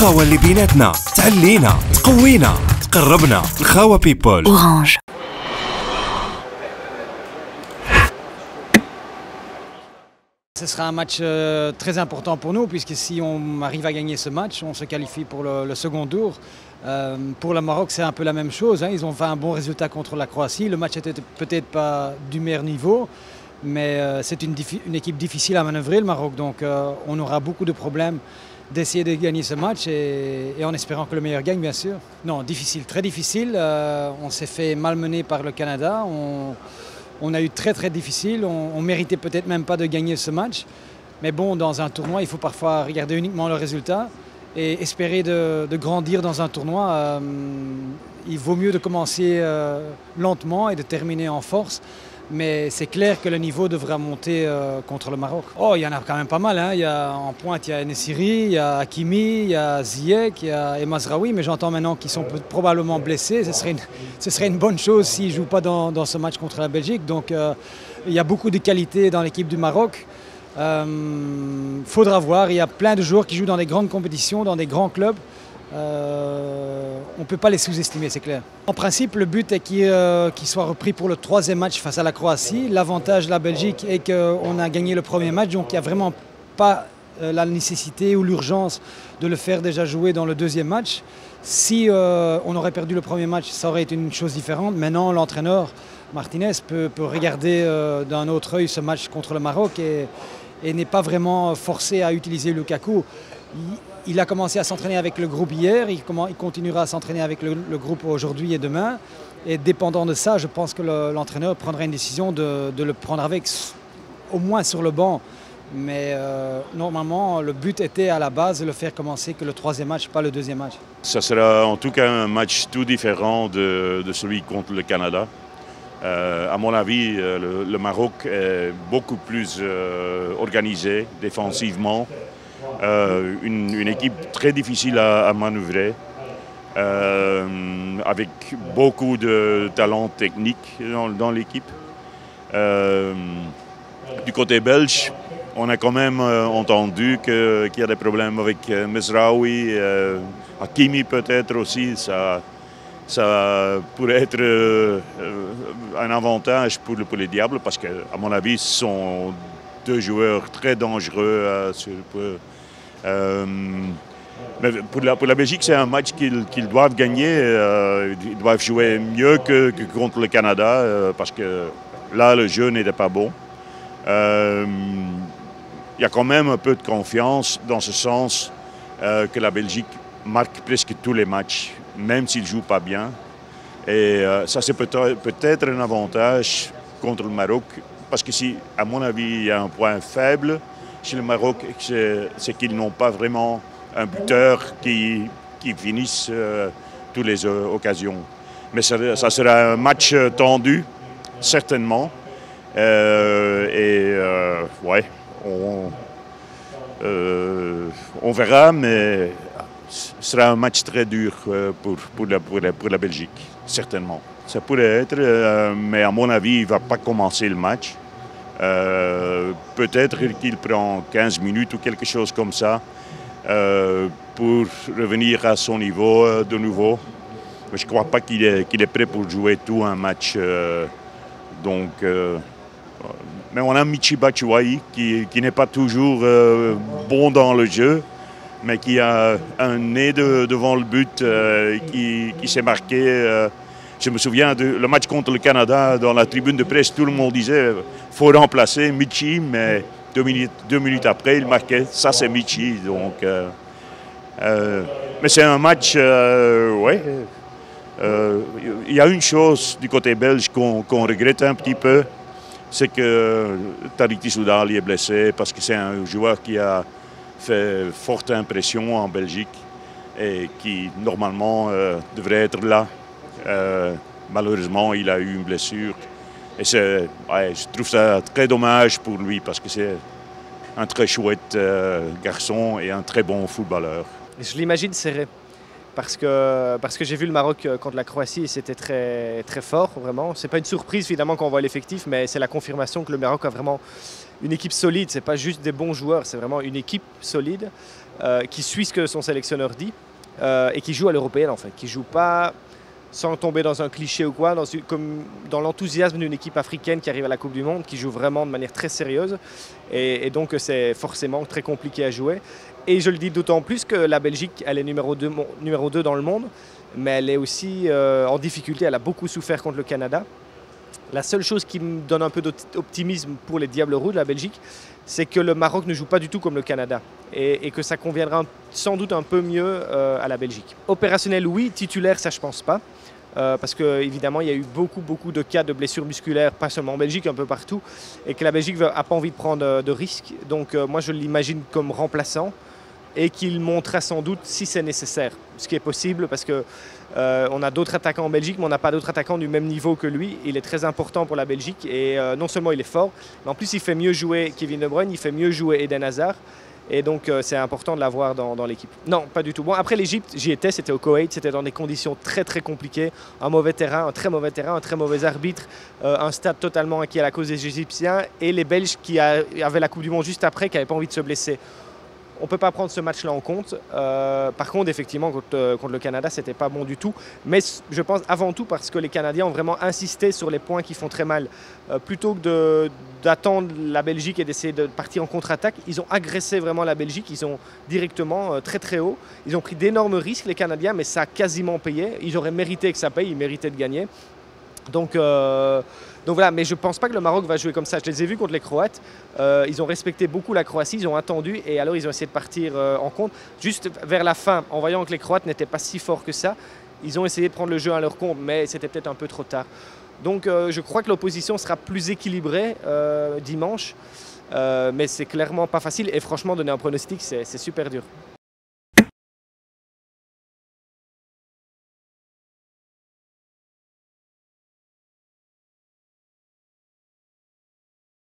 الخاوة اللي بيناتنا تعلينا تقوينا تقربنا. الخاوة بيبول. Orange. Ce sera un match très important pour nous, puisque si on arrive à gagner ce match, on se qualifie pour le second tour. Pour le Maroc, c'est un peu la même chose. Ils ont fait un bon résultat contre la Croatie. Le match était peut-être pas du meilleur niveau, mais c'est une équipe difficile à manœuvrer, le Maroc. Donc on aura beaucoup de problèmes d'essayer de gagner ce match et en espérant que le meilleur gagne, bien sûr. Non, difficile, très difficile. On s'est fait malmener par le Canada. On a eu très difficile, on ne méritait peut-être même pas de gagner ce match. Mais bon, dans un tournoi, il faut parfois regarder uniquement le résultat et espérer de grandir dans un tournoi. Il vaut mieux de commencer lentement et de terminer en force. Mais c'est clair que le niveau devra monter contre le Maroc. Oh, il y en a quand même pas mal. En pointe, il y a Nessiri, il y a Hakimi, il y a Ziyech, il y a Mazraoui. Mais j'entends maintenant qu'ils sont probablement blessés. Ce serait une bonne chose s'ils ne jouent pas dans ce match contre la Belgique. Donc il y a beaucoup de qualité dans l'équipe du Maroc. Faudra voir. Il y a plein de joueurs qui jouent dans des grandes compétitions, dans des grands clubs. On ne peut pas les sous-estimer, c'est clair. En principe, le but est qu'il soit repris pour le troisième match face à la Croatie. L'avantage de la Belgique est qu'on a gagné le premier match, donc il n'y a vraiment pas la nécessité ou l'urgence de le faire déjà jouer dans le deuxième match. Si on aurait perdu le premier match, ça aurait été une chose différente. Maintenant, l'entraîneur Martinez peut regarder d'un autre œil ce match contre le Maroc et n'est pas vraiment forcé à utiliser Lukaku. Il a commencé à s'entraîner avec le groupe hier, il continuera à s'entraîner avec le groupe aujourd'hui et demain. Et dépendant de ça, je pense que l'entraîneur prendra une décision de le prendre avec, au moins sur le banc. Mais normalement, le but était à la base de le faire commencer que le troisième match, pas le deuxième match. Ça sera en tout cas un match tout différent de celui contre le Canada. À mon avis, le Maroc est beaucoup plus organisé défensivement. Une équipe très difficile à manœuvrer, avec beaucoup de talent technique dans l'équipe. Du côté belge, on a quand même entendu qu'il y a des problèmes avec Mazraoui, Hakimi peut-être aussi. Ça pourrait être un avantage pour les Diables parce qu'à mon avis, ce sont deux joueurs très dangereux. Mais pour la Belgique, c'est un match qu'ils doivent gagner. Ils doivent jouer mieux que contre le Canada parce que là, le jeu n'était pas bon. Il y a quand même un peu de confiance dans ce sens que la Belgique marque presque tous les matchs, même s'ils ne jouent pas bien. Et ça, c'est peut-être un avantage contre le Maroc parce que si, à mon avis, il y a un point faible chez le Maroc, c'est qu'ils n'ont pas vraiment un buteur qui finisse toutes les occasions. Mais ça sera un match tendu, certainement. Ouais, on verra, mais ce sera un match très dur pour la Belgique, certainement. Ça pourrait être, mais à mon avis, il ne va pas commencer le match. Peut-être qu'il prend 15 minutes ou quelque chose comme ça pour revenir à son niveau de nouveau. Mais je ne crois pas qu'il est prêt pour jouer tout un match. Mais on a Michy Batshuayi qui n'est pas toujours bon dans le jeu, mais qui a un nez devant le but, qui s'est marqué. Je me souviens le match contre le Canada, dans la tribune de presse, tout le monde disait qu'il faut remplacer Michy, mais 2 minutes après, il marquait. Ça, c'est Michy. Donc, mais c'est un match, ouais. Il y a une chose du côté belge qu'on regrette un petit peu, c'est que Tariq Tissoudali est blessé parce que c'est un joueur qui a fait forte impression en Belgique et qui, normalement, devrait être là. Malheureusement, il a eu une blessure. Et je trouve ça très dommage pour lui parce que c'est un très chouette garçon et un très bon footballeur. Je l'imagine serré. parce que j'ai vu le Maroc contre la Croatie et c'était très, très fort, vraiment. C'est pas une surprise finalement quand on voit l'effectif, mais c'est la confirmation que le Maroc a vraiment une équipe solide. C'est pas juste des bons joueurs, c'est vraiment une équipe solide qui suit ce que son sélectionneur dit et qui joue à l'européenne en fait, qui joue pas sans tomber dans un cliché ou quoi, comme dans l'enthousiasme d'une équipe africaine qui arrive à la Coupe du Monde, qui joue vraiment de manière très sérieuse. Et donc c'est forcément très compliqué à jouer. Et je le dis d'autant plus que la Belgique, elle est numéro 2 dans le monde, mais elle est aussi en difficulté. Elle a beaucoup souffert contre le Canada. La seule chose qui me donne un peu d'optimisme pour les Diables Rouges de la Belgique, c'est que le Maroc ne joue pas du tout comme le Canada et que ça conviendra sans doute un peu mieux à la Belgique. Opérationnel, oui. Titulaire, ça je pense pas. Parce qu'évidemment, il y a eu beaucoup de cas de blessures musculaires, pas seulement en Belgique, un peu partout, et que la Belgique n'a pas envie de prendre de risques. Donc moi, je l'imagine comme remplaçant et qu'il montera sans doute si c'est nécessaire, ce qui est possible parce que on a d'autres attaquants en Belgique, mais on n'a pas d'autres attaquants du même niveau que lui. Il est très important pour la Belgique et non seulement il est fort, mais en plus il fait mieux jouer Kevin De Bruyne, il fait mieux jouer Eden Hazard. Et donc c'est important de l'avoir dans l'équipe. Non, pas du tout. Bon, après l'Égypte, j'y étais, c'était au Koweït, c'était dans des conditions très très compliquées. Un mauvais terrain, un très mauvais arbitre, un stade totalement inquiet à la cause des Égyptiens et les Belges qui avaient la Coupe du Monde juste après, qui n'avaient pas envie de se blesser. On ne peut pas prendre ce match-là en compte. Par contre, effectivement, contre le Canada, ce n'était pas bon du tout. Mais je pense avant tout parce que les Canadiens ont vraiment insisté sur les points qui font très mal. Plutôt que d'attendre la Belgique et d'essayer de partir en contre-attaque, ils ont agressé vraiment la Belgique. Ils ont directement très très haut. Ils ont pris d'énormes risques, les Canadiens, mais ça a quasiment payé. Ils auraient mérité que ça paye, ils méritaient de gagner. Donc voilà, mais je ne pense pas que le Maroc va jouer comme ça. Je les ai vus contre les Croates. Ils ont respecté beaucoup la Croatie, ils ont attendu et alors ils ont essayé de partir en compte. Juste vers la fin, en voyant que les Croates n'étaient pas si forts que ça, ils ont essayé de prendre le jeu à leur compte, mais c'était peut-être un peu trop tard. Donc je crois que l'opposition sera plus équilibrée dimanche, mais c'est clairement pas facile et franchement donner un pronostic, c'est super dur.